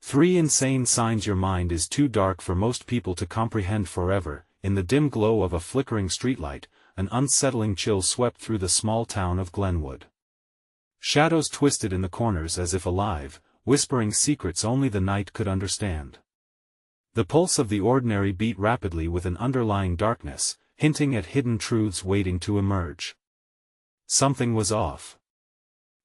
3 insane signs your mind is too dark for most people to comprehend forever. In the dim glow of a flickering streetlight, an unsettling chill swept through the small town of Glenwood. Shadows twisted in the corners as if alive, whispering secrets only the night could understand. The pulse of the ordinary beat rapidly with an underlying darkness, hinting at hidden truths waiting to emerge. Something was off.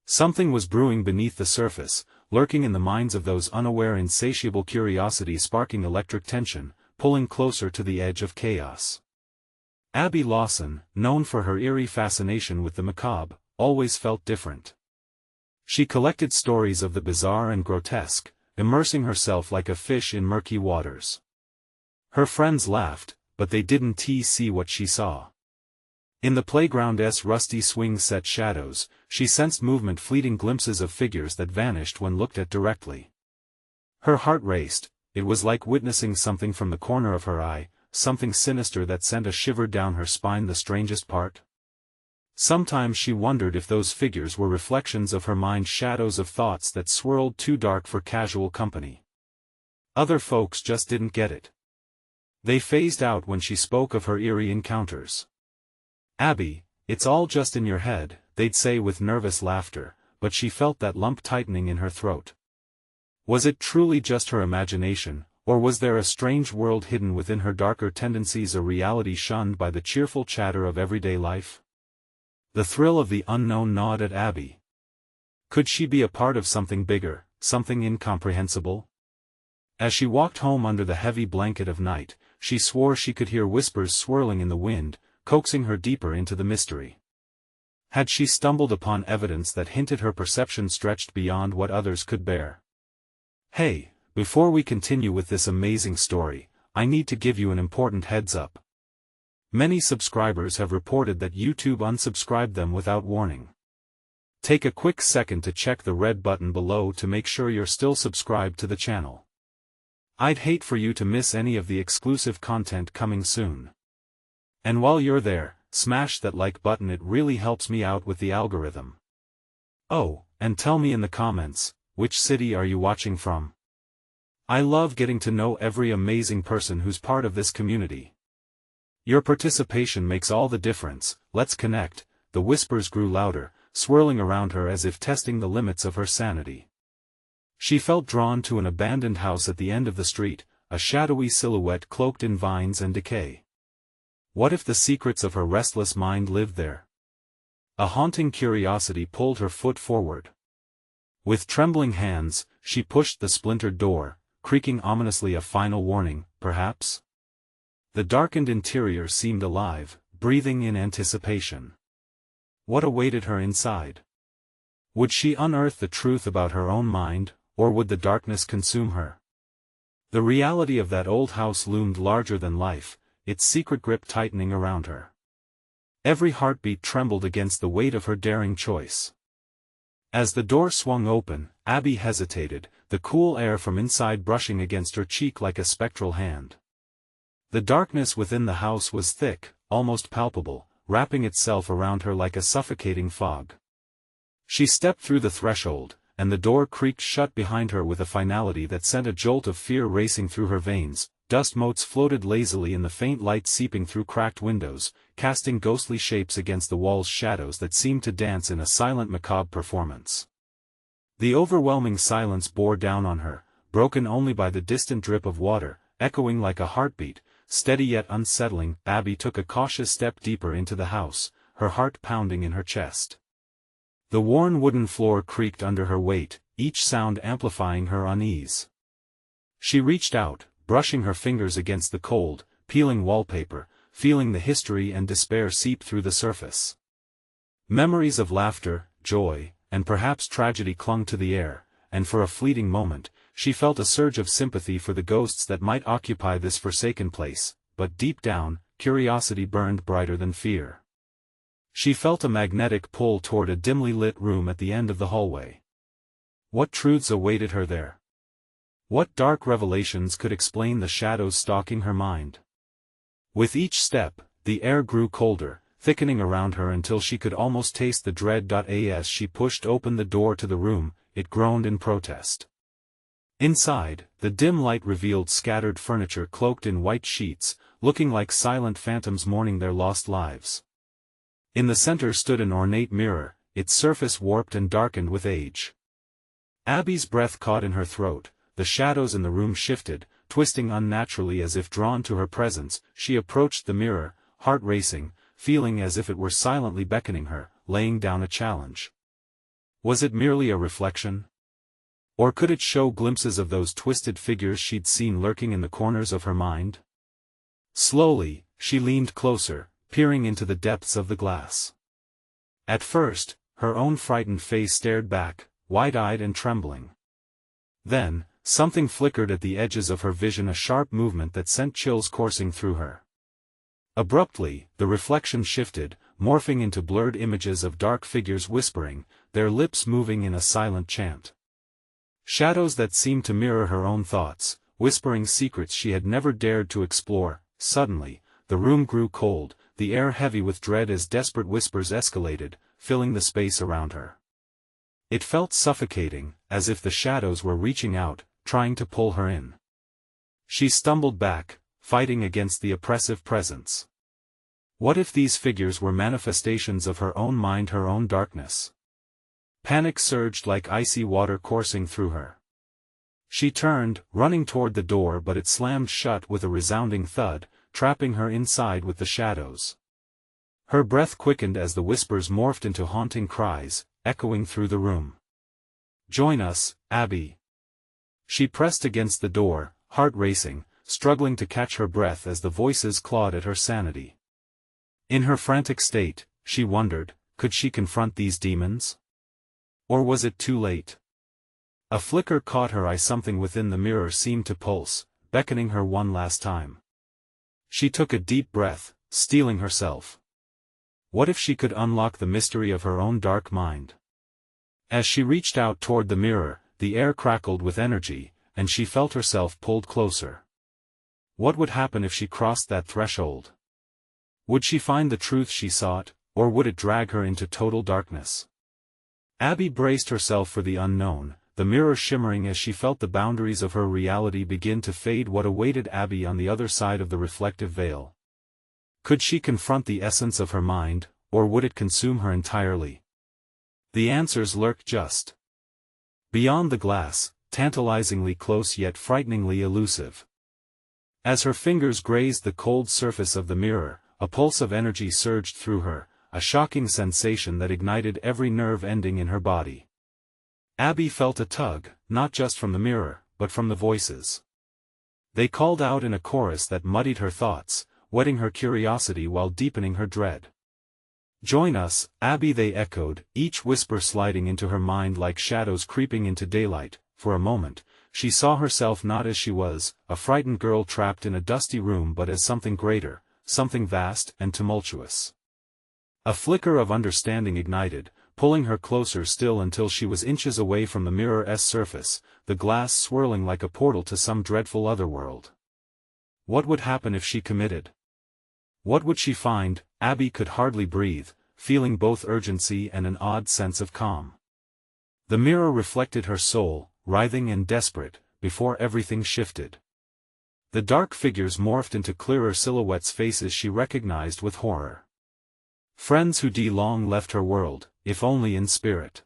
Something was brewing beneath the surface, lurking in the minds of those unaware, insatiable curiosity sparking electric tension, pulling closer to the edge of chaos. Abby Lawson, known for her eerie fascination with the macabre, always felt different. She collected stories of the bizarre and grotesque, immersing herself like a fish in murky waters. Her friends laughed, but they didn't see what she saw. In the playground's rusty swing-set shadows, she sensed movement, fleeting glimpses of figures that vanished when looked at directly. Her heart raced. It was like witnessing something from the corner of her eye, something sinister that sent a shiver down her spine. The strangest part? Sometimes she wondered if those figures were reflections of her mind, shadows of thoughts that swirled too dark for casual company. Other folks just didn't get it. They phased out when she spoke of her eerie encounters. "Abby, it's all just in your head," they'd say with nervous laughter, but she felt that lump tightening in her throat. Was it truly just her imagination, or was there a strange world hidden within her darker tendencies, a reality shunned by the cheerful chatter of everyday life? The thrill of the unknown gnawed at Abby. Could she be a part of something bigger, something incomprehensible? As she walked home under the heavy blanket of night, she swore she could hear whispers swirling in the wind, coaxing her deeper into the mystery. Had she stumbled upon evidence that hinted her perception stretched beyond what others could bear? Hey, before we continue with this amazing story, I need to give you an important heads up. Many subscribers have reported that YouTube unsubscribed them without warning. Take a quick second to check the red button below to make sure you're still subscribed to the channel. I'd hate for you to miss any of the exclusive content coming soon. And while you're there, smash that like button, it really helps me out with the algorithm. Oh, and tell me in the comments, which city are you watching from? I love getting to know every amazing person who's part of this community. Your participation makes all the difference. Let's connect. The whispers grew louder, swirling around her as if testing the limits of her sanity. She felt drawn to an abandoned house at the end of the street, a shadowy silhouette cloaked in vines and decay. What if the secrets of her restless mind lived there? A haunting curiosity pulled her foot forward. With trembling hands, she pushed the splintered door, creaking ominously, a final warning, perhaps? The darkened interior seemed alive, breathing in anticipation. What awaited her inside? Would she unearth the truth about her own mind, or would the darkness consume her? The reality of that old house loomed larger than life, its secret grip tightening around her. Every heartbeat trembled against the weight of her daring choice. As the door swung open, Abby hesitated, the cool air from inside brushing against her cheek like a spectral hand. The darkness within the house was thick, almost palpable, wrapping itself around her like a suffocating fog. She stepped through the threshold, and the door creaked shut behind her with a finality that sent a jolt of fear racing through her veins. Dust motes floated lazily in the faint light seeping through cracked windows, casting ghostly shapes against the walls, shadows that seemed to dance in a silent macabre performance. The overwhelming silence bore down on her, broken only by the distant drip of water, echoing like a heartbeat, steady yet unsettling. Abby took a cautious step deeper into the house, her heart pounding in her chest. The worn wooden floor creaked under her weight, each sound amplifying her unease. She reached out, brushing her fingers against the cold, peeling wallpaper, feeling the history and despair seep through the surface. Memories of laughter, joy, and perhaps tragedy clung to the air, and for a fleeting moment, she felt a surge of sympathy for the ghosts that might occupy this forsaken place, but deep down, curiosity burned brighter than fear. She felt a magnetic pull toward a dimly lit room at the end of the hallway. What truths awaited her there? What dark revelations could explain the shadows stalking her mind? With each step, the air grew colder, thickening around her until she could almost taste the dread. As she pushed open the door to the room, it groaned in protest. Inside, the dim light revealed scattered furniture cloaked in white sheets, looking like silent phantoms mourning their lost lives. In the center stood an ornate mirror, its surface warped and darkened with age. Abby's breath caught in her throat, the shadows in the room shifted, twisting unnaturally as if drawn to her presence. She approached the mirror, heart racing, feeling as if it were silently beckoning her, laying down a challenge. Was it merely a reflection? Or could it show glimpses of those twisted figures she'd seen lurking in the corners of her mind? Slowly, she leaned closer, peering into the depths of the glass. At first, her own frightened face stared back, wide-eyed and trembling. Then, something flickered at the edges of her vision, a sharp movement that sent chills coursing through her. Abruptly, the reflection shifted, morphing into blurred images of dark figures whispering, their lips moving in a silent chant. Shadows that seemed to mirror her own thoughts, whispering secrets she had never dared to explore. Suddenly, the room grew cold, the air heavy with dread as desperate whispers escalated, filling the space around her. It felt suffocating, as if the shadows were reaching out, trying to pull her in. She stumbled back, fighting against the oppressive presence. What if these figures were manifestations of her own mind, her own darkness? Panic surged like icy water coursing through her. She turned, running toward the door, but it slammed shut with a resounding thud, trapping her inside with the shadows. Her breath quickened as the whispers morphed into haunting cries, echoing through the room. "Join us, Abby." She pressed against the door, heart racing, struggling to catch her breath as the voices clawed at her sanity. In her frantic state, she wondered, could she confront these demons? Or was it too late? A flicker caught her eye. Something within the mirror seemed to pulse, beckoning her one last time. She took a deep breath, steeling herself. What if she could unlock the mystery of her own dark mind? As she reached out toward the mirror, the air crackled with energy, and she felt herself pulled closer. What would happen if she crossed that threshold? Would she find the truth she sought, or would it drag her into total darkness? Abby braced herself for the unknown, the mirror shimmering as she felt the boundaries of her reality begin to fade. What awaited Abby on the other side of the reflective veil? Could she confront the essence of her mind, or would it consume her entirely? The answers lurked just beyond the glass, tantalizingly close yet frighteningly elusive. As her fingers grazed the cold surface of the mirror, a pulse of energy surged through her, a shocking sensation that ignited every nerve ending in her body. Abby felt a tug, not just from the mirror, but from the voices. They called out in a chorus that muddied her thoughts, whetting her curiosity while deepening her dread. "Join us, Abby," they echoed, each whisper sliding into her mind like shadows creeping into daylight. For a moment, she saw herself not as she was, a frightened girl trapped in a dusty room, but as something greater, something vast and tumultuous. A flicker of understanding ignited, pulling her closer still until she was inches away from the mirror's surface, the glass swirling like a portal to some dreadful otherworld. What would happen if she committed? What would she find? Abby could hardly breathe, feeling both urgency and an odd sense of calm. The mirror reflected her soul, writhing and desperate, before everything shifted. The dark figures morphed into clearer silhouettes, faces she recognized with horror. Friends who long left her world, if only in spirit.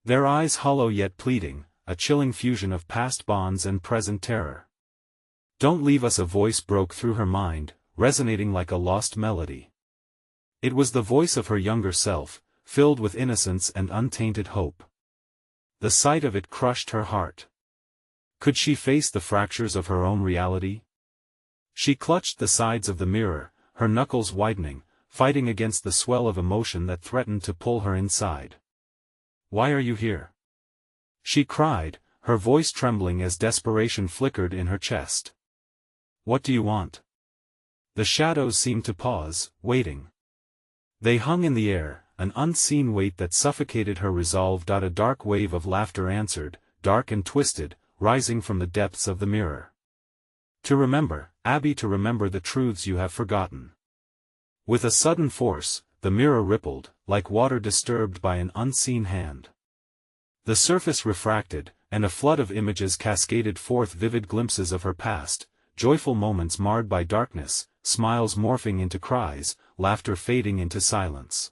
Their eyes hollow yet pleading, a chilling fusion of past bonds and present terror. "Don't leave us," a voice broke through her mind, resonating like a lost melody. It was the voice of her younger self, filled with innocence and untainted hope. The sight of it crushed her heart. Could she face the fractures of her own reality? She clutched the sides of the mirror, her knuckles widening, fighting against the swell of emotion that threatened to pull her inside. "Why are you here?" she cried, her voice trembling as desperation flickered in her chest. "What do you want?" The shadows seemed to pause, waiting. They hung in the air, an unseen weight that suffocated her resolve. A dark wave of laughter answered, dark and twisted, rising from the depths of the mirror. "To remember, Abby, to remember the truths you have forgotten." With a sudden force, the mirror rippled, like water disturbed by an unseen hand. The surface refracted, and a flood of images cascaded forth, vivid glimpses of her past, joyful moments marred by darkness, smiles morphing into cries, laughter fading into silence.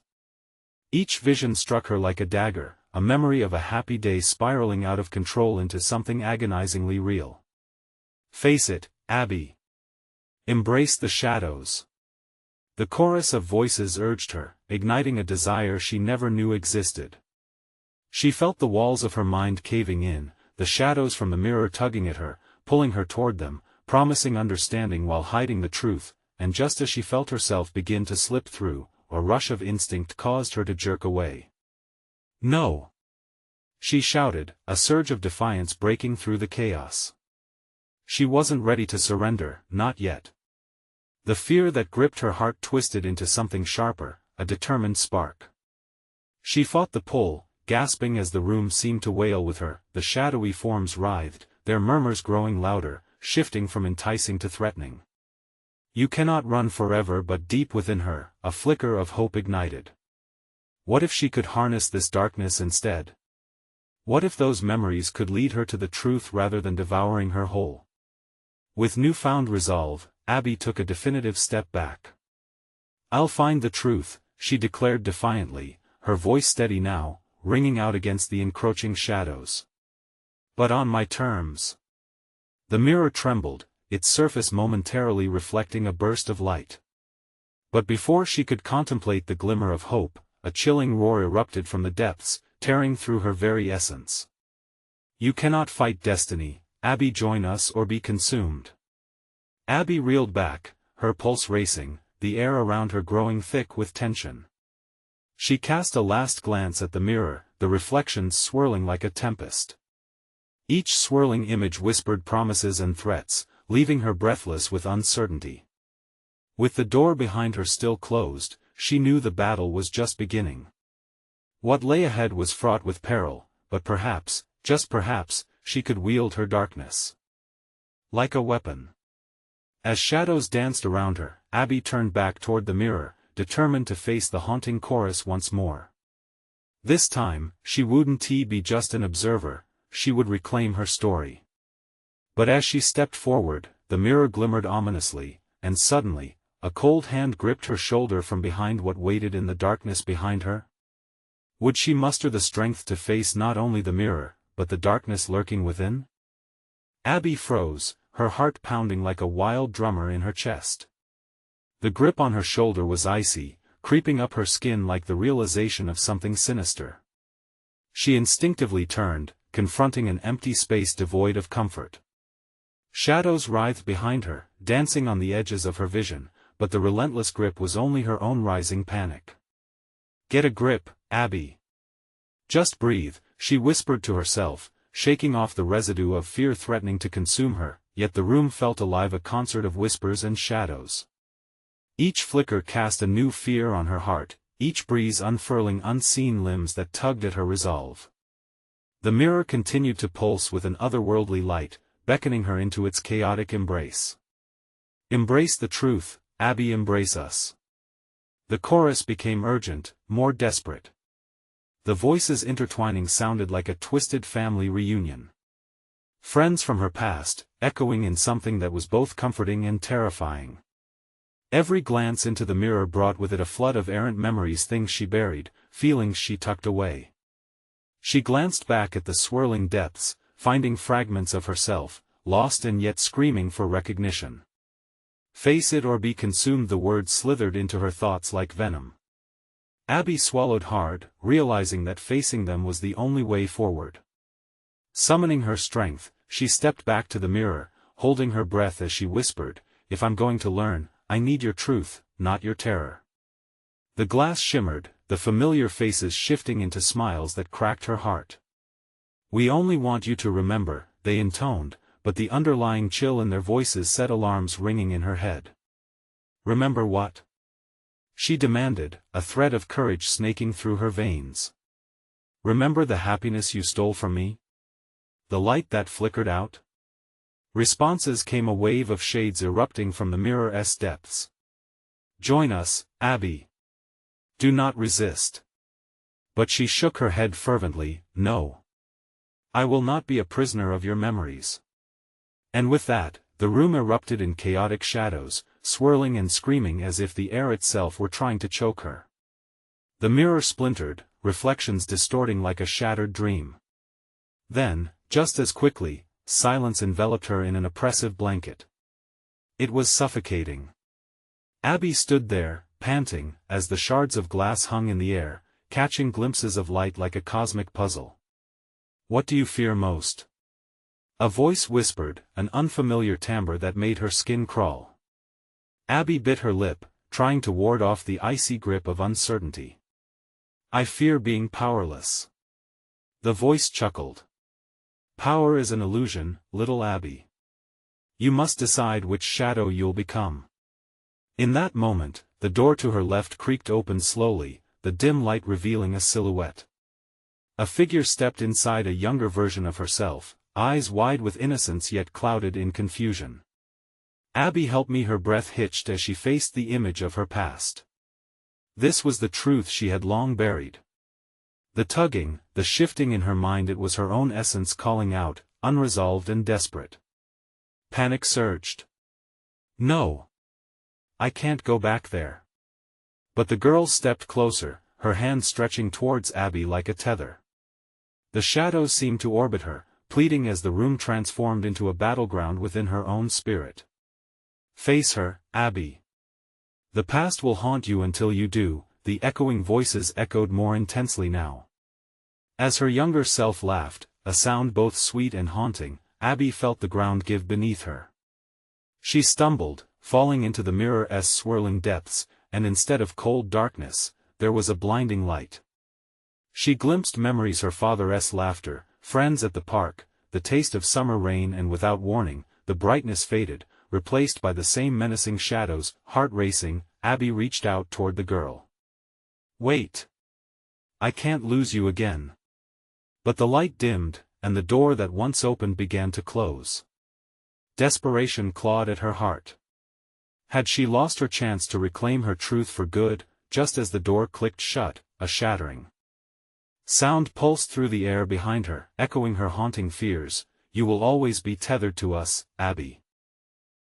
Each vision struck her like a dagger, a memory of a happy day spiraling out of control into something agonizingly real. Face it, Abby. Embrace the shadows. The chorus of voices urged her, igniting a desire she never knew existed. She felt the walls of her mind caving in, the shadows from the mirror tugging at her, pulling her toward them, promising understanding while hiding the truth, and just as she felt herself begin to slip through, a rush of instinct caused her to jerk away. "No!" she shouted, a surge of defiance breaking through the chaos. She wasn't ready to surrender, not yet. The fear that gripped her heart twisted into something sharper, a determined spark. She fought the pull, gasping as the room seemed to wail with her. The shadowy forms writhed, their murmurs growing louder, shifting from enticing to threatening. You cannot run forever, but deep within her, a flicker of hope ignited. What if she could harness this darkness instead? What if those memories could lead her to the truth rather than devouring her whole? With newfound resolve, Abby took a definitive step back. "I'll find the truth," she declared defiantly, her voice steady now, ringing out against the encroaching shadows. "But on my terms." The mirror trembled, its surface momentarily reflecting a burst of light. But before she could contemplate the glimmer of hope, a chilling roar erupted from the depths, tearing through her very essence. "You cannot fight destiny, Abby. Join us or be consumed." Abby reeled back, her pulse racing, the air around her growing thick with tension. She cast a last glance at the mirror, the reflections swirling like a tempest. Each swirling image whispered promises and threats, leaving her breathless with uncertainty. With the door behind her still closed, she knew the battle was just beginning. What lay ahead was fraught with peril, but perhaps, just perhaps, she could wield her darkness like a weapon. As shadows danced around her, Abby turned back toward the mirror, determined to face the haunting chorus once more. This time, she wouldn't be just an observer, she would reclaim her story. But as she stepped forward, the mirror glimmered ominously, and suddenly, a cold hand gripped her shoulder from behind. What waited in the darkness behind her? Would she muster the strength to face not only the mirror, but the darkness lurking within? Abby froze, her heart pounding like a wild drummer in her chest. The grip on her shoulder was icy, creeping up her skin like the realization of something sinister. She instinctively turned, confronting an empty space devoid of comfort. Shadows writhed behind her, dancing on the edges of her vision, but the relentless grip was only her own rising panic. "Get a grip, Abby. Just breathe," she whispered to herself, shaking off the residue of fear threatening to consume her, yet the room felt alive, a concert of whispers and shadows. Each flicker cast a new fear on her heart, each breeze unfurling unseen limbs that tugged at her resolve. The mirror continued to pulse with an otherworldly light, beckoning her into its chaotic embrace. "Embrace the truth, Abby, embrace us." The chorus became urgent, more desperate. The voices intertwining sounded like a twisted family reunion. Friends from her past, echoing in something that was both comforting and terrifying. Every glance into the mirror brought with it a flood of errant memories, things she buried, feelings she tucked away. She glanced back at the swirling depths, finding fragments of herself, lost and yet screaming for recognition. "Face it or be consumed," the words slithered into her thoughts like venom. Abby swallowed hard, realizing that facing them was the only way forward. Summoning her strength, she stepped back to the mirror, holding her breath as she whispered, "If I'm going to learn, I need your truth, not your terror." The glass shimmered, the familiar faces shifting into smiles that cracked her heart. "We only want you to remember," they intoned, but the underlying chill in their voices set alarms ringing in her head. "Remember what?" she demanded, a thread of courage snaking through her veins. "Remember the happiness you stole from me? The light that flickered out?" Responses came, a wave of shades erupting from the mirror's depths. "Join us, Abby. Do not resist." But she shook her head fervently, "No. I will not be a prisoner of your memories. And with that, the room erupted in chaotic shadows, swirling and screaming as if the air itself were trying to choke her. The mirror splintered, reflections distorting like a shattered dream. Then, just as quickly, silence enveloped her in an oppressive blanket. It was suffocating. Abby stood there, panting, as the shards of glass hung in the air, catching glimpses of light like a cosmic puzzle. What do you fear most? A voice whispered, an unfamiliar timbre that made her skin crawl. Abby bit her lip, trying to ward off the icy grip of uncertainty. I fear being powerless. The voice chuckled. Power is an illusion, little Abby. You must decide which shadow you'll become. In that moment, the door to her left creaked open slowly, the dim light revealing a silhouette. A figure stepped inside a younger version of herself, eyes wide with innocence yet clouded in confusion. Abby helped me. Her breath hitched as she faced the image of her past. This was the truth she had long buried. The tugging, the shifting in her mind, it was her own essence calling out, unresolved and desperate. Panic surged. No. I can't go back there. But the girl stepped closer, her hand stretching towards Abby like a tether. The shadows seemed to orbit her, pleading as the room transformed into a battleground within her own spirit. Face her, Abby. The past will haunt you until you do, the echoing voices echoed more intensely now. As her younger self laughed, a sound both sweet and haunting, Abby felt the ground give beneath her. She stumbled, falling into the mirror's swirling depths, and instead of cold darkness, there was a blinding light. She glimpsed memories, her father's laughter, friends at the park, the taste of summer rain, and without warning, the brightness faded, replaced by the same menacing shadows. Heart racing, Abby reached out toward the girl. Wait. I can't lose you again. But the light dimmed, and the door that once opened began to close. Desperation clawed at her heart. Had she lost her chance to reclaim her truth for good? Just as the door clicked shut, a shattering sound pulsed through the air behind her, echoing her haunting fears. You will always be tethered to us, Abby.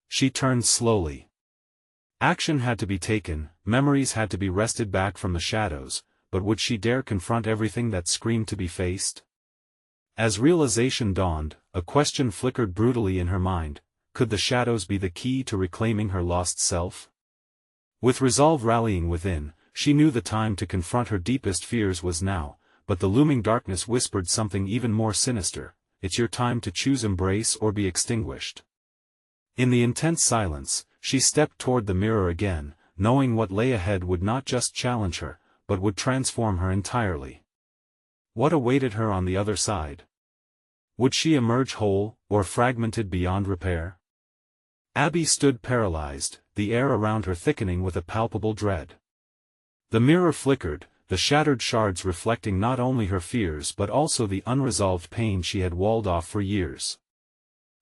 She turned slowly. Action had to be taken, memories had to be wrested back from the shadows, but would she dare confront everything that screamed to be faced? As realization dawned, a question flickered brutally in her mind: could the shadows be the key to reclaiming her lost self? With resolve rallying within, she knew the time to confront her deepest fears was now, but the looming darkness whispered something even more sinister: it's your time to choose, embrace or be extinguished. In the intense silence, she stepped toward the mirror again, knowing what lay ahead would not just challenge her, but would transform her entirely. What awaited her on the other side? Would she emerge whole, or fragmented beyond repair? Abby stood paralyzed, the air around her thickening with a palpable dread. The mirror flickered, the shattered shards reflecting not only her fears but also the unresolved pain she had walled off for years.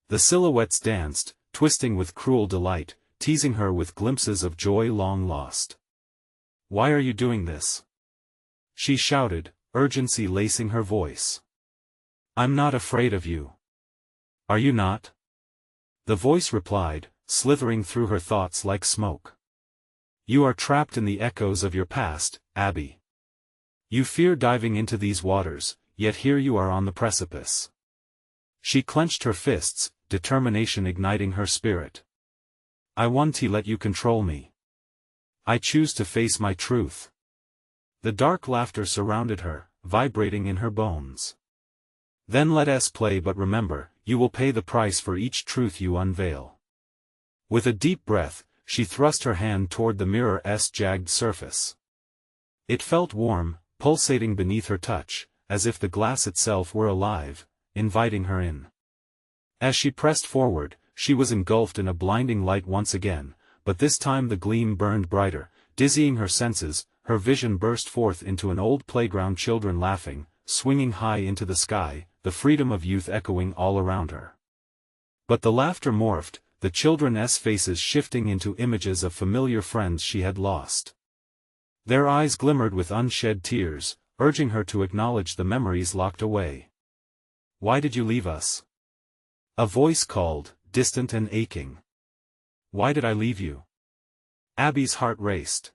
The silhouettes danced, twisting with cruel delight, teasing her with glimpses of joy long lost. Why are you doing this? She shouted, urgency lacing her voice. I'm not afraid of you. Are you not? The voice replied, slithering through her thoughts like smoke. You are trapped in the echoes of your past, Abby. You fear diving into these waters, yet here you are on the precipice. She clenched her fists, determination igniting her spirit. I won't let you control me. I choose to face my truth. The dark laughter surrounded her, vibrating in her bones. Then let us play, but remember, you will pay the price for each truth you unveil. With a deep breath, she thrust her hand toward the mirror's jagged surface. It felt warm, pulsating beneath her touch, as if the glass itself were alive, inviting her in. As she pressed forward, she was engulfed in a blinding light once again, but this time the gleam burned brighter, dizzying her senses. Her vision burst forth into an old playground, children laughing, swinging high into the sky, the freedom of youth echoing all around her. But the laughter morphed, the children's faces shifting into images of familiar friends she had lost. Their eyes glimmered with unshed tears, urging her to acknowledge the memories locked away. Why did you leave us? A voice called, distant and aching. Why did I leave you? Abby's heart raced.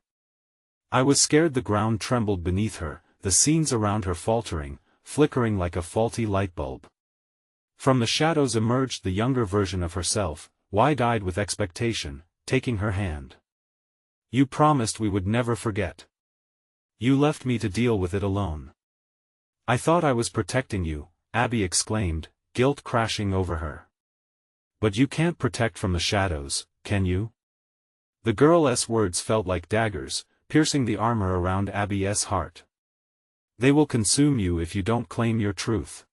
I was scared. The ground trembled beneath her, the scenes around her faltering, flickering like a faulty light bulb. From the shadows emerged the younger version of herself, wide-eyed with expectation, taking her hand. You promised we would never forget. You left me to deal with it alone. I thought I was protecting you, Abby exclaimed, guilt crashing over her. But you can't protect from the shadows, can you? The girl's words felt like daggers, piercing the armor around Abby's heart. They will consume you if you don't claim your truth.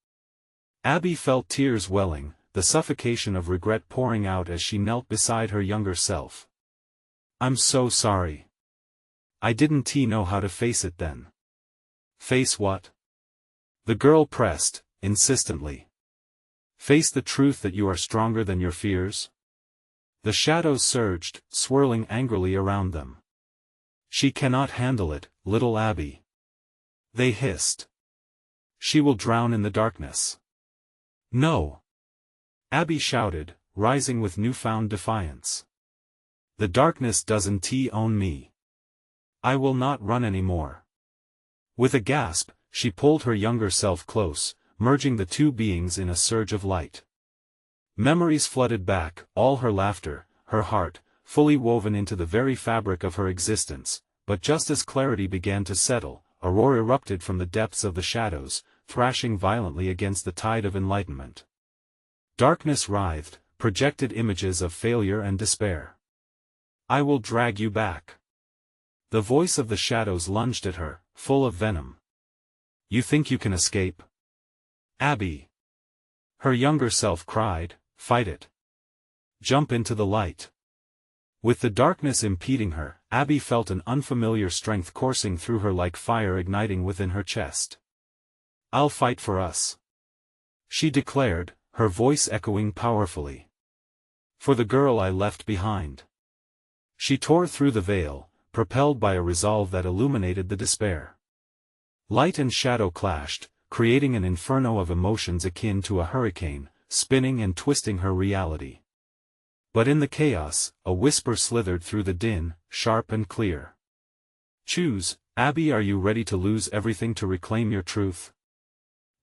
Abby felt tears welling, the suffocation of regret pouring out as she knelt beside her younger self. I'm so sorry. I didn't know how to face it then. Face what? The girl pressed, insistently. Face the truth that you are stronger than your fears? The shadows surged, swirling angrily around them. She cannot handle it, little Abby. They hissed. She will drown in the darkness. No! Abby shouted, rising with newfound defiance. The darkness doesn't own me. I will not run anymore. With a gasp, she pulled her younger self close, merging the two beings in a surge of light. Memories flooded back, all her laughter, her heart, fully woven into the very fabric of her existence, but just as clarity began to settle, a roar erupted from the depths of the shadows, thrashing violently against the tide of enlightenment. Darkness writhed, projected images of failure and despair. I will drag you back. The voice of the shadows lunged at her, full of venom. You think you can escape? Abby! Her younger self cried, fight it. Jump into the light. With the darkness impeding her, Abby felt an unfamiliar strength coursing through her like fire igniting within her chest. I'll fight for us. She declared, her voice echoing powerfully. For the girl I left behind. She tore through the veil, propelled by a resolve that illuminated the despair. Light and shadow clashed, creating an inferno of emotions akin to a hurricane, spinning and twisting her reality. But in the chaos, a whisper slithered through the din, sharp and clear. Choose, Abby. Are you ready to lose everything to reclaim your truth?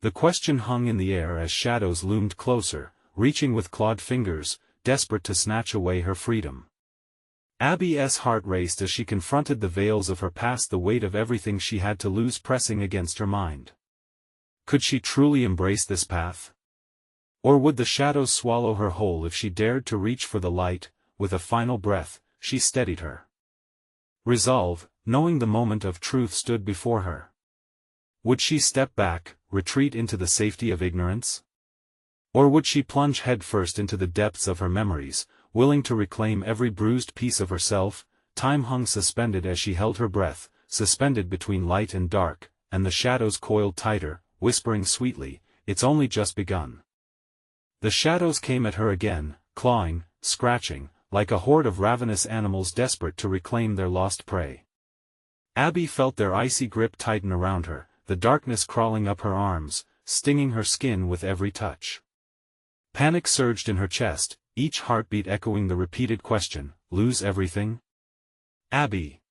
The question hung in the air as shadows loomed closer, reaching with clawed fingers, desperate to snatch away her freedom. Abby's heart raced as she confronted the veils of her past, the weight of everything she had to lose pressing against her mind. Could she truly embrace this path? Or would the shadows swallow her whole if she dared to reach for the light? With a final breath, she steadied her resolve, knowing the moment of truth stood before her. Would she step back, retreat into the safety of ignorance? Or would she plunge headfirst into the depths of her memories, willing to reclaim every bruised piece of herself? Time hung suspended as she held her breath, suspended between light and dark, and the shadows coiled tighter, whispering sweetly, it's only just begun. The shadows came at her again, clawing, scratching, like a horde of ravenous animals desperate to reclaim their lost prey. Abby felt their icy grip tighten around her, the darkness crawling up her arms, stinging her skin with every touch. Panic surged in her chest, each heartbeat echoing the repeated question, lose everything? Abby!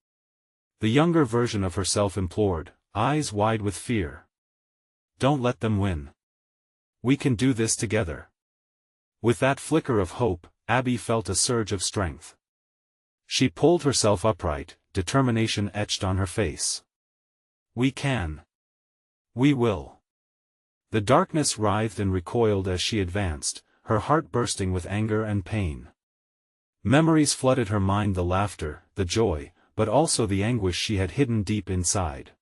The younger version of herself implored, eyes wide with fear. Don't let them win. We can do this together. With that flicker of hope, Abby felt a surge of strength. She pulled herself upright, determination etched on her face. We can. We will. The darkness writhed and recoiled as she advanced, her heart bursting with anger and pain. Memories flooded her mind, the laughter, the joy, but also the anguish she had hidden deep inside.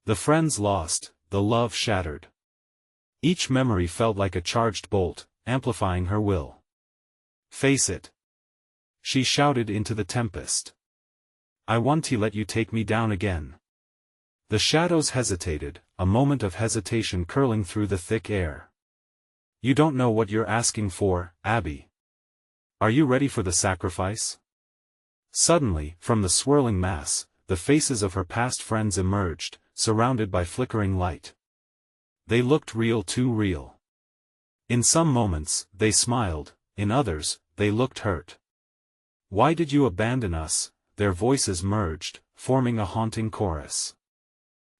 The friends lost, the love shattered. Each memory felt like a charged bolt, amplifying her will. Face it. She shouted into the tempest. I want to let you take me down again. The shadows hesitated, a moment of hesitation curling through the thick air. You don't know what you're asking for, Abby. Are you ready for the sacrifice? Suddenly, from the swirling mass, the faces of her past friends emerged, surrounded by flickering light. They looked real, too real. In some moments, they smiled, in others, they looked hurt. "Why did you abandon us?" their voices merged, forming a haunting chorus.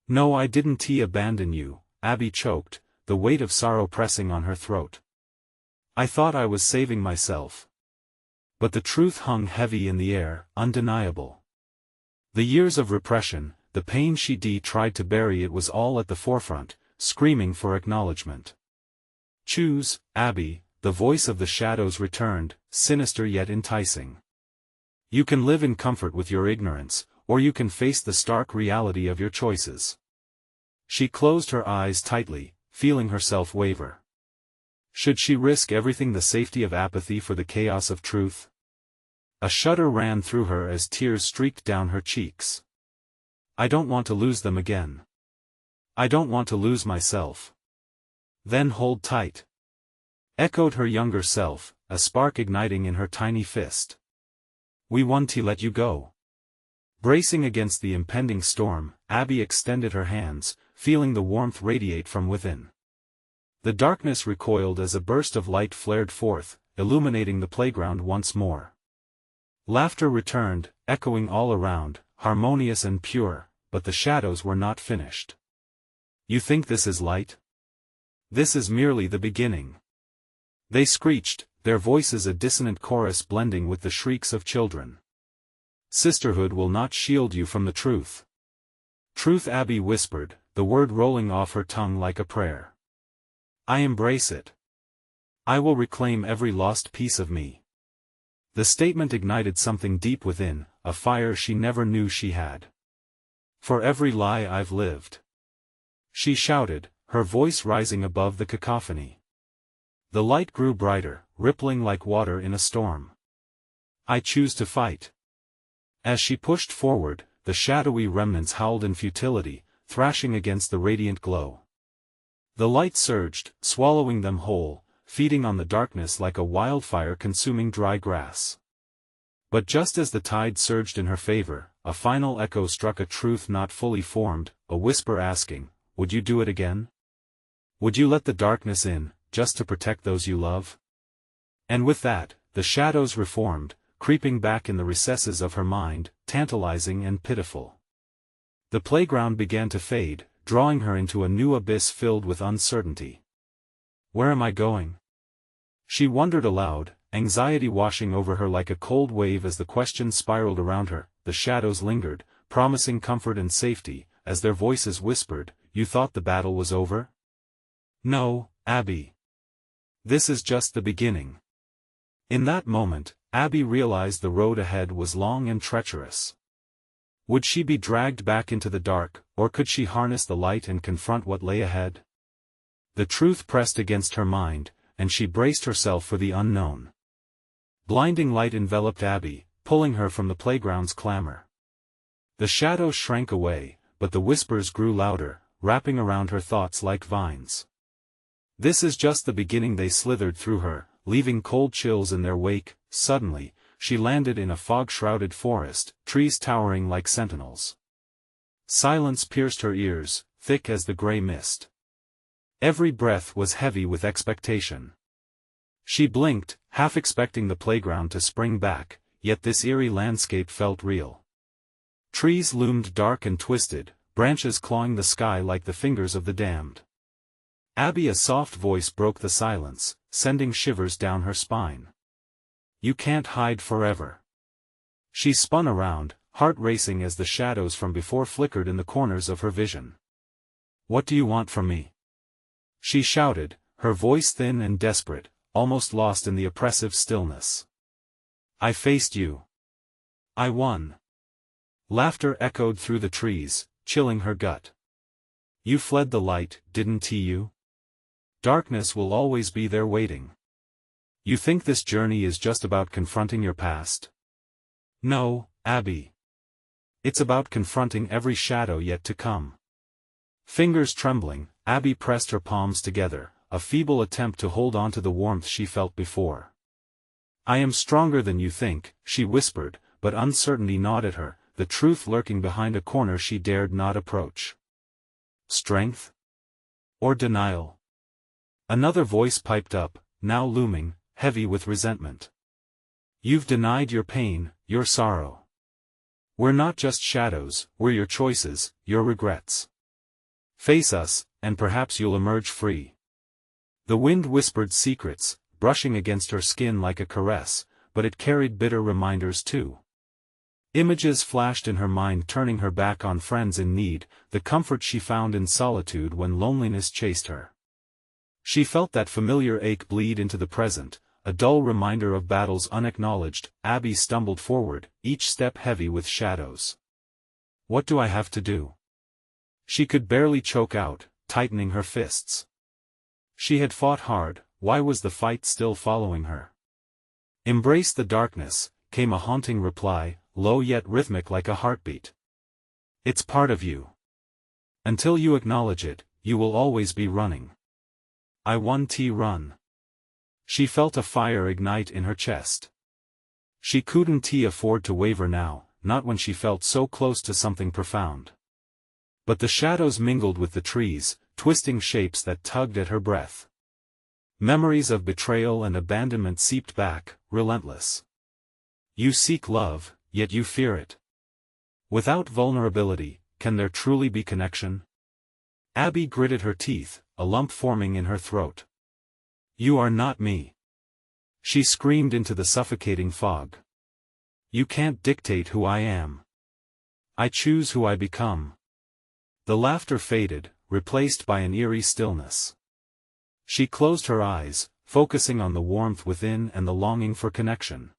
"No, I didn't abandon you," Abby choked, the weight of sorrow pressing on her throat. "I thought I was saving myself." But the truth hung heavy in the air, undeniable. The years of repression, the pain she tried to bury, it was all at the forefront, screaming for acknowledgement. "Choose, Abby," the voice of the shadows returned, sinister yet enticing. "You can live in comfort with your ignorance, or you can face the stark reality of your choices." She closed her eyes tightly, feeling herself waver. Should she risk everything, the safety of apathy for the chaos of truth? A shudder ran through her as tears streaked down her cheeks. "I don't want to lose them again. I don't want to lose myself." "Then hold tight," echoed her younger self, a spark igniting in her tiny fist. "We won't let you go." Bracing against the impending storm, Abby extended her hands, feeling the warmth radiate from within. The darkness recoiled as a burst of light flared forth, illuminating the playground once more. Laughter returned, echoing all around, harmonious and pure, but the shadows were not finished. "You think this is light? This is merely the beginning," they screeched, their voices a dissonant chorus blending with the shrieks of children. "Sisterhood will not shield you from the truth." "Truth," Abby whispered, the word rolling off her tongue like a prayer. "I embrace it. I will reclaim every lost piece of me." The statement ignited something deep within, a fire she never knew she had. "For every lie I've lived," she shouted, her voice rising above the cacophony. The light grew brighter, rippling like water in a storm. "I choose to fight." As she pushed forward, the shadowy remnants howled in futility, thrashing against the radiant glow. The light surged, swallowing them whole, feeding on the darkness like a wildfire consuming dry grass. But just as the tide surged in her favor, a final echo struck, a truth not fully formed, a whisper asking, "Would you do it again? Would you let the darkness in, just to protect those you love?" And with that, the shadows reformed, creeping back in the recesses of her mind, tantalizing and pitiful. The playground began to fade, drawing her into a new abyss filled with uncertainty. "Where am I going?" she wondered aloud, anxiety washing over her like a cold wave as the questions spiraled around her. The shadows lingered, promising comfort and safety, as their voices whispered, "You thought the battle was over? No, Abby. This is just the beginning." In that moment, Abby realized the road ahead was long and treacherous. Would she be dragged back into the dark, or could she harness the light and confront what lay ahead? The truth pressed against her mind, and she braced herself for the unknown. Blinding light enveloped Abby, pulling her from the playground's clamor. The shadows shrank away, but the whispers grew louder, wrapping around her thoughts like vines. "This is just the beginning." They slithered through her, leaving cold chills in their wake. Suddenly, she landed in a fog-shrouded forest, trees towering like sentinels. Silence pierced her ears, thick as the gray mist. Every breath was heavy with expectation. She blinked, half expecting the playground to spring back, yet this eerie landscape felt real. Trees loomed dark and twisted, branches clawing the sky like the fingers of the damned. Abby, a soft voice broke the silence, sending shivers down her spine. "You can't hide forever." She spun around, heart racing as the shadows from before flickered in the corners of her vision. "What do you want from me?" she shouted, her voice thin and desperate, almost lost in the oppressive stillness. "I faced you. I won." Laughter echoed through the trees, chilling her gut. "You fled the light, didn't you? Darkness will always be there waiting. You think this journey is just about confronting your past? No, Abby. It's about confronting every shadow yet to come." Fingers trembling, Abby pressed her palms together, a feeble attempt to hold on to the warmth she felt before. "I am stronger than you think," she whispered, but uncertainty gnawed at her, the truth lurking behind a corner she dared not approach. Strength? Or denial? Another voice piped up, now looming, heavy with resentment. You've denied your pain, your sorrow. We're not just shadows, we're your choices, your regrets. Face us, and perhaps you'll emerge free. The wind whispered secrets, brushing against her skin like a caress, but it carried bitter reminders too. Images flashed in her mind, turning her back on friends in need, the comfort she found in solitude when loneliness chased her. She felt that familiar ache bleed into the present, a dull reminder of battles unacknowledged. Abby stumbled forward, each step heavy with shadows. What do I have to do? She could barely choke out, tightening her fists. She had fought hard, why was the fight still following her? Embrace the darkness, came a haunting reply, low yet rhythmic like a heartbeat. It's part of you. Until you acknowledge it, you will always be running. I want to run. She felt a fire ignite in her chest. She couldn't afford to waver now, not when she felt so close to something profound. But the shadows mingled with the trees, twisting shapes that tugged at her breath. Memories of betrayal and abandonment seeped back, relentless. You seek love, yet you fear it. Without vulnerability, can there truly be connection? Abby gritted her teeth, a lump forming in her throat. You are not me. She screamed into the suffocating fog. You can't dictate who I am. I choose who I become. The laughter faded, replaced by an eerie stillness. She closed her eyes, focusing on the warmth within and the longing for connection.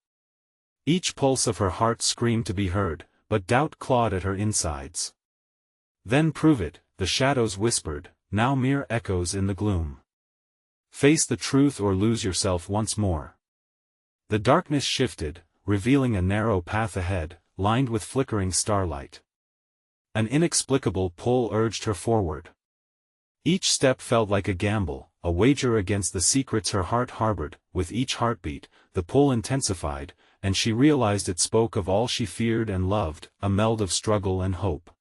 Each pulse of her heart screamed to be heard, but doubt clawed at her insides. Then prove it, the shadows whispered, now mere echoes in the gloom. Face the truth or lose yourself once more. The darkness shifted, revealing a narrow path ahead, lined with flickering starlight. An inexplicable pull urged her forward. Each step felt like a gamble, a wager against the secrets her heart harbored. With each heartbeat, the pull intensified, and she realized it spoke of all she feared and loved, a meld of struggle and hope.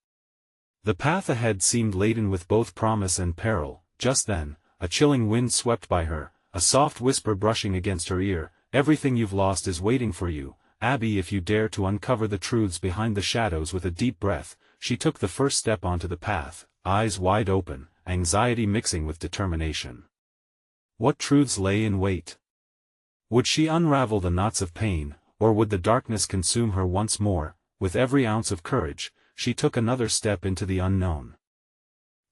The path ahead seemed laden with both promise and peril. Just then, a chilling wind swept by her, a soft whisper brushing against her ear, everything you've lost is waiting for you, Abby, if you dare to uncover the truths behind the shadows. With a deep breath, she took the first step onto the path, eyes wide open, anxiety mixing with determination. What truths lay in wait? Would she unravel the knots of pain, or would the darkness consume her once more? With every ounce of courage, she took another step into the unknown.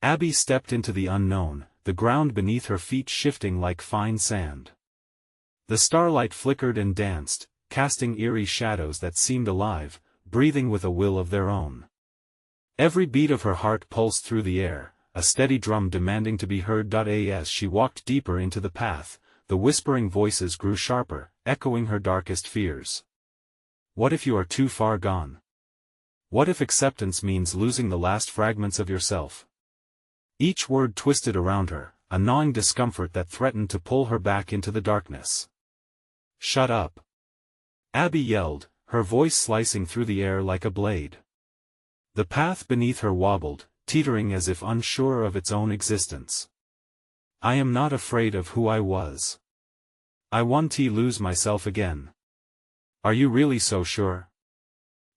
Abby stepped into the unknown, the ground beneath her feet shifting like fine sand. The starlight flickered and danced, casting eerie shadows that seemed alive, breathing with a will of their own. Every beat of her heart pulsed through the air, a steady drum demanding to be heard. As she walked deeper into the path, the whispering voices grew sharper, echoing her darkest fears. What if you are too far gone? What if acceptance means losing the last fragments of yourself? Each word twisted around her, a gnawing discomfort that threatened to pull her back into the darkness. Shut up! Abby yelled, her voice slicing through the air like a blade. The path beneath her wobbled, teetering as if unsure of its own existence. I am not afraid of who I was. I want to lose myself again. Are you really so sure?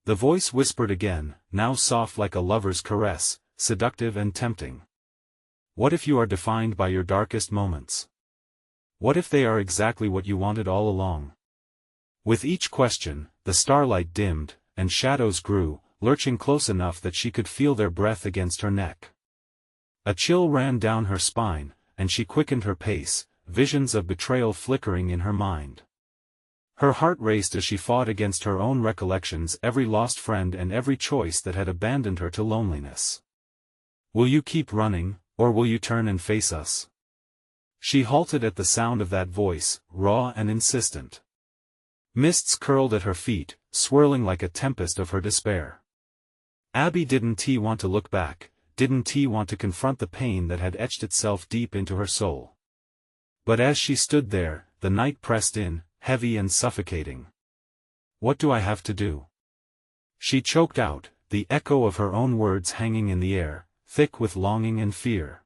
The voice whispered again, now soft like a lover's caress, seductive and tempting. What if you are defined by your darkest moments? What if they are exactly what you wanted all along? With each question, the starlight dimmed, and shadows grew, lurching close enough that she could feel their breath against her neck. A chill ran down her spine, and she quickened her pace, visions of betrayal flickering in her mind. Her heart raced as she fought against her own recollections, every lost friend and every choice that had abandoned her to loneliness. Will you keep running, or will you turn and face us? She halted at the sound of that voice, raw and insistent. Mists curled at her feet, swirling like a tempest of her despair. Abby didn't want to look back, didn't want to confront the pain that had etched itself deep into her soul. But as she stood there, the night pressed in, heavy and suffocating. What do I have to do? She choked out, the echo of her own words hanging in the air, thick with longing and fear.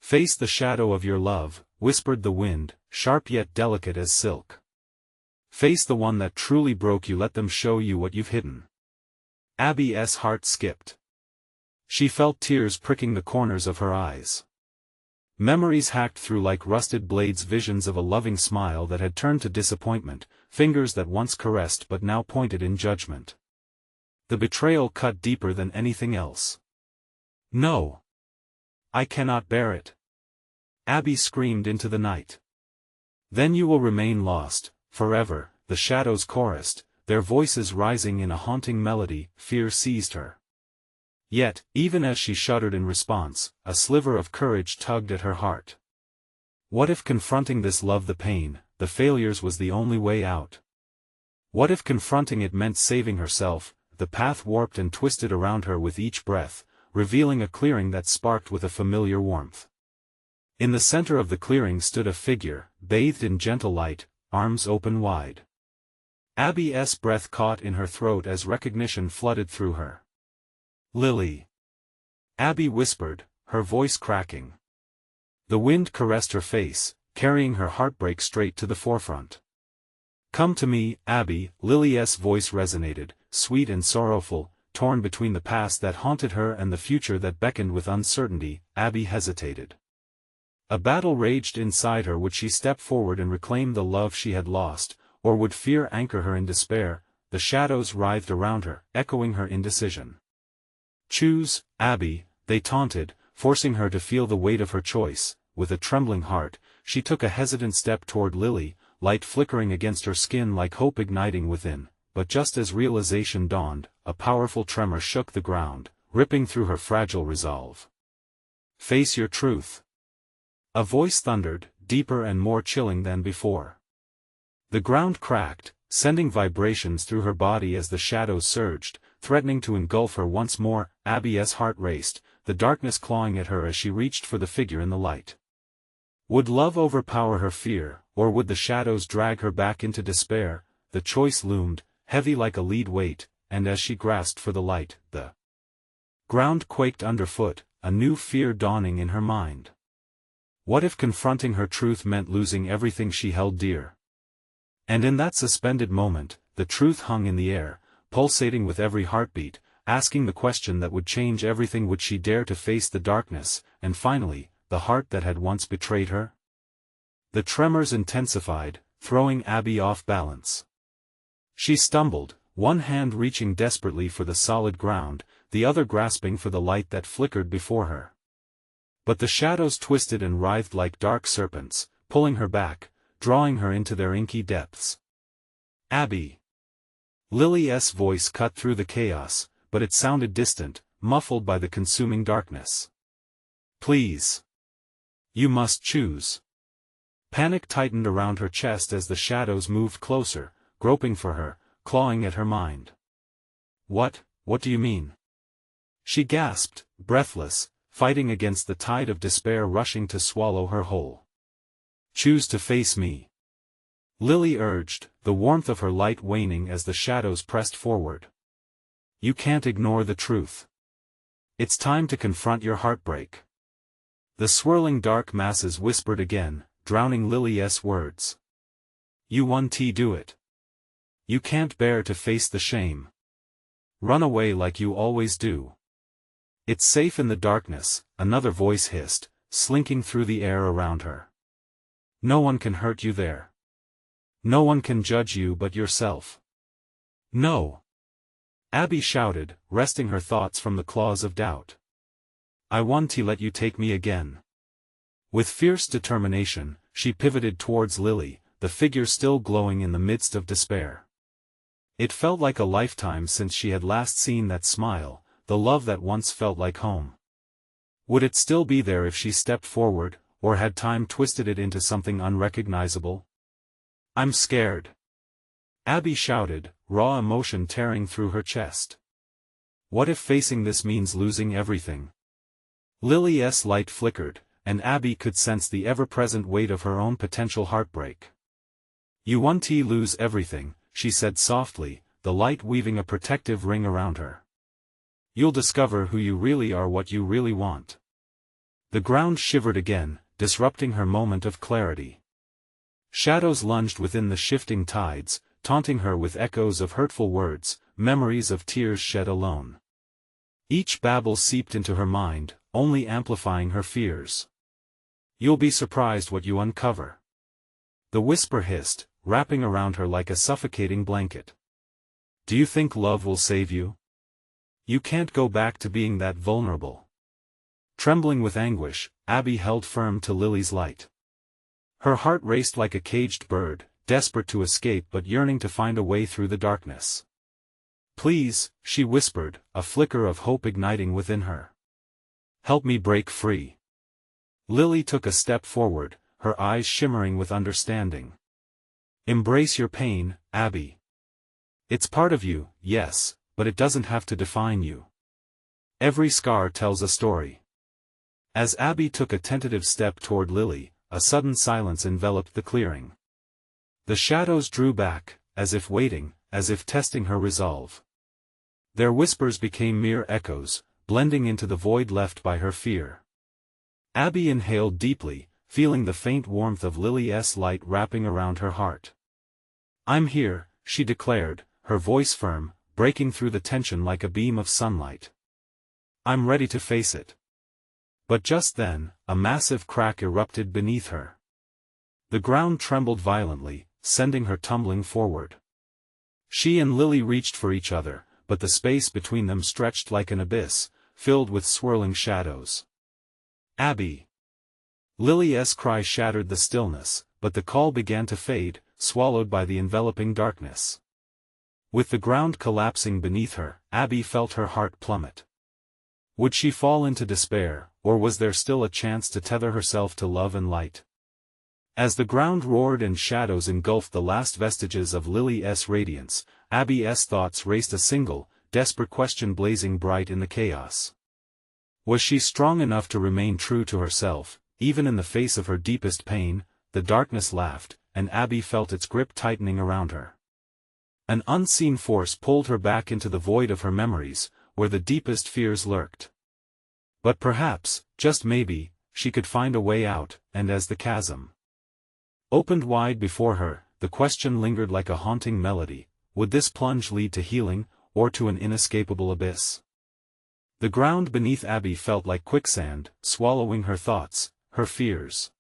Face the shadow of your love, whispered the wind, sharp yet delicate as silk. Face the one that truly broke you, let them show you what you've hidden. Abby's heart skipped. She felt tears pricking the corners of her eyes. Memories hacked through like rusted blades, visions of a loving smile that had turned to disappointment, fingers that once caressed but now pointed in judgment. The betrayal cut deeper than anything else. No. I cannot bear it. Abby screamed into the night. Then you will remain lost, forever, the shadows chorused, their voices rising in a haunting melody. Fear seized her. Yet, even as she shuddered in response, a sliver of courage tugged at her heart. What if confronting this love, the pain, the failures, was the only way out? What if confronting it meant saving herself? The path warped and twisted around her with each breath, revealing a clearing that sparked with a familiar warmth. In the center of the clearing stood a figure, bathed in gentle light, arms open wide. Abby's breath caught in her throat as recognition flooded through her. Lily. Abby whispered, her voice cracking. The wind caressed her face, carrying her heartbreak straight to the forefront. Come to me, Abby. Lily's voice resonated, sweet and sorrowful, torn between the past that haunted her and the future that beckoned with uncertainty. Abby hesitated. A battle raged inside her. Would she step forward and reclaim the love she had lost, or would fear anchor her in despair? The shadows writhed around her, echoing her indecision. Choose, Abby, they taunted, forcing her to feel the weight of her choice. With a trembling heart, she took a hesitant step toward Lily, light flickering against her skin like hope igniting within. But just as realization dawned, a powerful tremor shook the ground, ripping through her fragile resolve. Face your truth. A voice thundered, deeper and more chilling than before. The ground cracked, sending vibrations through her body as the shadows surged, threatening to engulf her once more. Abby's heart raced, the darkness clawing at her as she reached for the figure in the light. Would love overpower her fear, or would the shadows drag her back into despair? The choice loomed, heavy like a lead weight, and as she grasped for the light, the ground quaked underfoot, a new fear dawning in her mind. What if confronting her truth meant losing everything she held dear? And in that suspended moment, the truth hung in the air, pulsating with every heartbeat, asking the question that would change everything. Would she dare to face the darkness, and finally, the heart that had once betrayed her? The tremors intensified, throwing Abby off balance. She stumbled, one hand reaching desperately for the solid ground, the other grasping for the light that flickered before her. But the shadows twisted and writhed like dark serpents, pulling her back, drawing her into their inky depths. Abby. Lily's voice cut through the chaos, but it sounded distant, muffled by the consuming darkness. Please. You must choose. Panic tightened around her chest as the shadows moved closer, groping for her, clawing at her mind. What do you mean? She gasped, breathless, fighting against the tide of despair rushing to swallow her whole. Choose to face me. Lily urged, the warmth of her light waning as the shadows pressed forward. You can't ignore the truth. It's time to confront your heartbreak. The swirling dark masses whispered again, drowning Lily's words. You won't do it. You can't bear to face the shame. Run away like you always do. It's safe in the darkness, another voice hissed, slinking through the air around her. No one can hurt you there. No one can judge you but yourself. No. Abby shouted, wresting her thoughts from the claws of doubt. I want to let you take me again. With fierce determination, she pivoted towards Lily, the figure still glowing in the midst of despair. It felt like a lifetime since she had last seen that smile, the love that once felt like home. Would it still be there if she stepped forward, or had time twisted it into something unrecognizable? I'm scared. Abby shouted, raw emotion tearing through her chest. What if facing this means losing everything? Lily's light flickered, and Abby could sense the ever-present weight of her own potential heartbreak. You won't lose everything, she said softly, the light weaving a protective ring around her. You'll discover who you really are, what you really want. The ground shivered again, disrupting her moment of clarity. Shadows lunged within the shifting tides, taunting her with echoes of hurtful words, memories of tears shed alone. Each babble seeped into her mind, only amplifying her fears. "You'll be surprised what you uncover," the whisper hissed, wrapping around her like a suffocating blanket. "Do you think love will save you? You can't go back to being that vulnerable." Trembling with anguish, Abby held firm to Lily's light. Her heart raced like a caged bird, desperate to escape but yearning to find a way through the darkness. "Please," she whispered, a flicker of hope igniting within her. "Help me break free." Lily took a step forward, her eyes shimmering with understanding. "Embrace your pain, Abby. It's part of you, yes, but it doesn't have to define you. Every scar tells a story." As Abby took a tentative step toward Lily, a sudden silence enveloped the clearing. The shadows drew back, as if waiting, as if testing her resolve. Their whispers became mere echoes, blending into the void left by her fear. Abby inhaled deeply, feeling the faint warmth of Lily's light wrapping around her heart. "I'm here," she declared, her voice firm, breaking through the tension like a beam of sunlight. "I'm ready to face it." But just then, a massive crack erupted beneath her. The ground trembled violently, sending her tumbling forward. She and Lily reached for each other, but the space between them stretched like an abyss, filled with swirling shadows. "Abby!" Lily's cry shattered the stillness, but the call began to fade, swallowed by the enveloping darkness. With the ground collapsing beneath her, Abby felt her heart plummet. Would she fall into despair, or was there still a chance to tether herself to love and light? As the ground roared and shadows engulfed the last vestiges of Lily's radiance, Abby's thoughts raced a single, desperate question blazing bright in the chaos. Was she strong enough to remain true to herself, even in the face of her deepest pain? The darkness laughed, and Abby felt its grip tightening around her. An unseen force pulled her back into the void of her memories, where the deepest fears lurked. But perhaps, just maybe, she could find a way out, and as the chasm opened wide before her, the question lingered like a haunting melody: would this plunge lead to healing, or to an inescapable abyss? The ground beneath Abby felt like quicksand, swallowing her thoughts, her fears.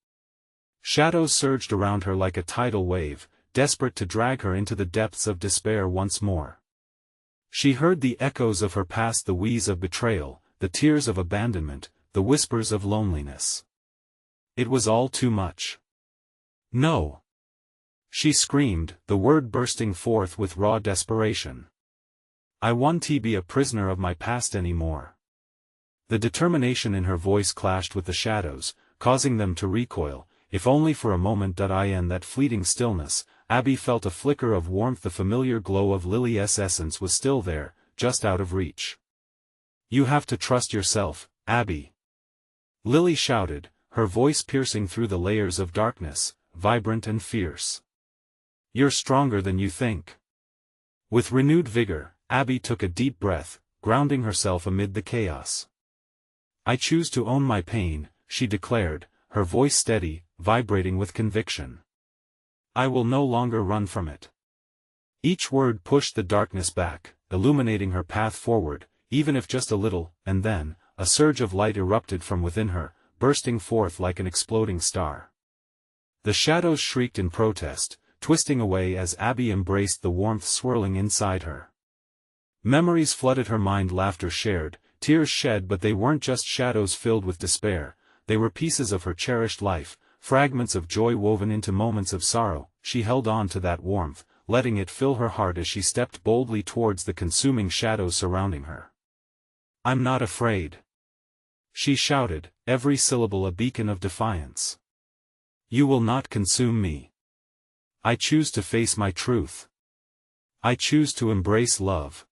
Shadows surged around her like a tidal wave, desperate to drag her into the depths of despair once more. She heard the echoes of her past, the wheeze of betrayal, the tears of abandonment, the whispers of loneliness. It was all too much. "No!" she screamed, the word bursting forth with raw desperation. "I won't be a prisoner of my past anymore." The determination in her voice clashed with the shadows, causing them to recoil, if only for a moment. In that fleeting stillness, Abby felt a flicker of warmth. The familiar glow of Lily's essence was still there, just out of reach. "You have to trust yourself, Abby," Lily shouted, her voice piercing through the layers of darkness, vibrant and fierce. "You're stronger than you think." With renewed vigor, Abby took a deep breath, grounding herself amid the chaos. "I choose to own my pain," she declared, her voice steady, vibrating with conviction. "I will no longer run from it." Each word pushed the darkness back, illuminating her path forward, even if just a little, and then, a surge of light erupted from within her, bursting forth like an exploding star. The shadows shrieked in protest, twisting away as Abby embraced the warmth swirling inside her. Memories flooded her mind, laughter shared, tears shed, but they weren't just shadows filled with despair, they were pieces of her cherished life, fragments of joy woven into moments of sorrow. She held on to that warmth, letting it fill her heart as she stepped boldly towards the consuming shadows surrounding her. "I'm not afraid," she shouted, every syllable a beacon of defiance. "You will not consume me. I choose to face my truth. I choose to embrace love."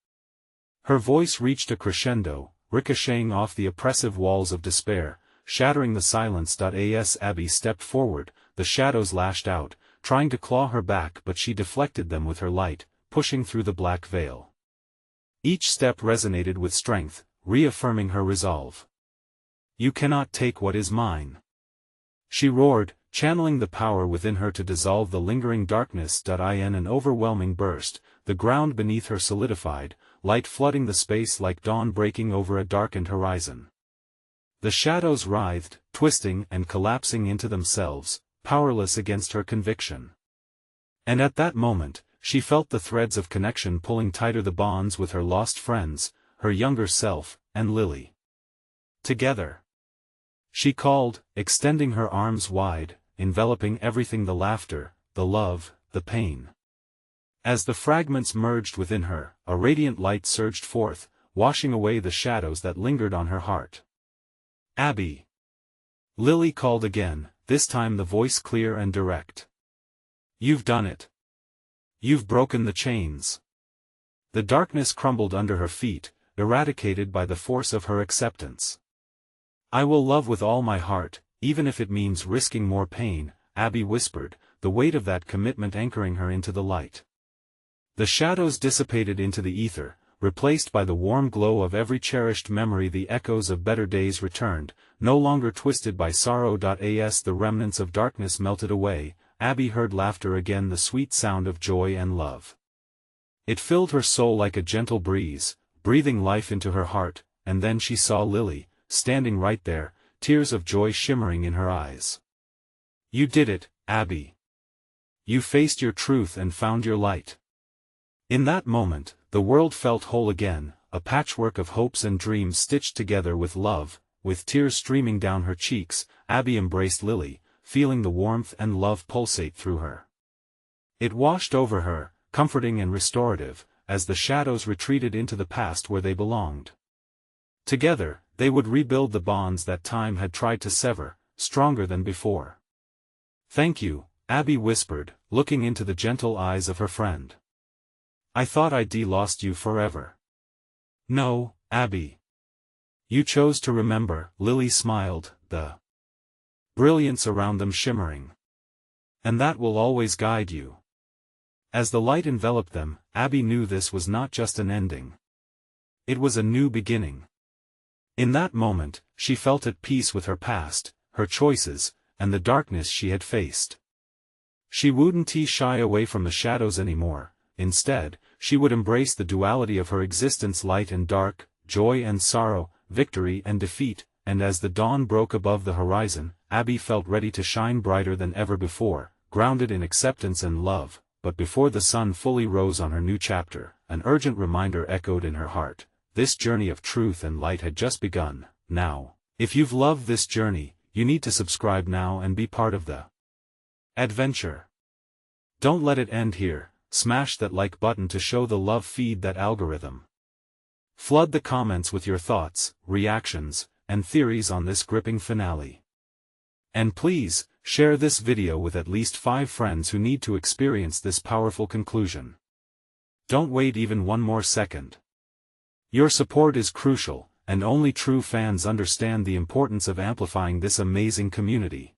Her voice reached a crescendo, ricocheting off the oppressive walls of despair, shattering the silence. As Abby stepped forward, the shadows lashed out, trying to claw her back, but she deflected them with her light, pushing through the black veil. Each step resonated with strength, reaffirming her resolve. "You cannot take what is mine." She roared, channeling the power within her to dissolve the lingering darkness. In an overwhelming burst, the ground beneath her solidified, light flooding the space like dawn breaking over a darkened horizon. The shadows writhed, twisting and collapsing into themselves, powerless against her conviction. And at that moment, she felt the threads of connection pulling tighter, the bonds with her lost friends, her younger self, and Lily. Together. She called, extending her arms wide, enveloping everything, the laughter, the love, the pain. As the fragments merged within her, a radiant light surged forth, washing away the shadows that lingered on her heart. Abby. Lily called again, this time the voice clear and direct. You've done it. You've broken the chains. The darkness crumbled under her feet, eradicated by the force of her acceptance. I will love with all my heart, even if it means risking more pain, Abby whispered, the weight of that commitment anchoring her into the light. The shadows dissipated into the ether, replaced by the warm glow of every cherished memory. The echoes of better days returned, no longer twisted by sorrow. As the remnants of darkness melted away, Abby heard laughter again, the sweet sound of joy and love. It filled her soul like a gentle breeze, breathing life into her heart, and then she saw Lily, standing right there, tears of joy shimmering in her eyes. You did it, Abby. You faced your truth and found your light. In that moment, the world felt whole again, a patchwork of hopes and dreams stitched together with love. With tears streaming down her cheeks, Abby embraced Lily, feeling the warmth and love pulsate through her. It washed over her, comforting and restorative, as the shadows retreated into the past where they belonged. Together, they would rebuild the bonds that time had tried to sever, stronger than before. Thank you, Abby whispered, looking into the gentle eyes of her friend. I thought I'd lost you forever. No, Abby. You chose to remember, Lily smiled, the brilliance around them shimmering. And that will always guide you. As the light enveloped them, Abby knew this was not just an ending. It was a new beginning. In that moment, she felt at peace with her past, her choices, and the darkness she had faced. She wouldn't shy away from the shadows anymore. Instead, she would embrace the duality of her existence, light and dark, joy and sorrow, victory and defeat, and as the dawn broke above the horizon, Abby felt ready to shine brighter than ever before, grounded in acceptance and love. But before the sun fully rose on her new chapter, an urgent reminder echoed in her heart. This journey of truth and light had just begun. Now, if you've loved this journey, you need to subscribe now and be part of the adventure. Don't let it end here. Smash that like button to show the love, feed that algorithm. Flood the comments with your thoughts, reactions, and theories on this gripping finale. And please, share this video with at least 5 friends who need to experience this powerful conclusion. Don't wait even one more second. Your support is crucial, and only true fans understand the importance of amplifying this amazing community.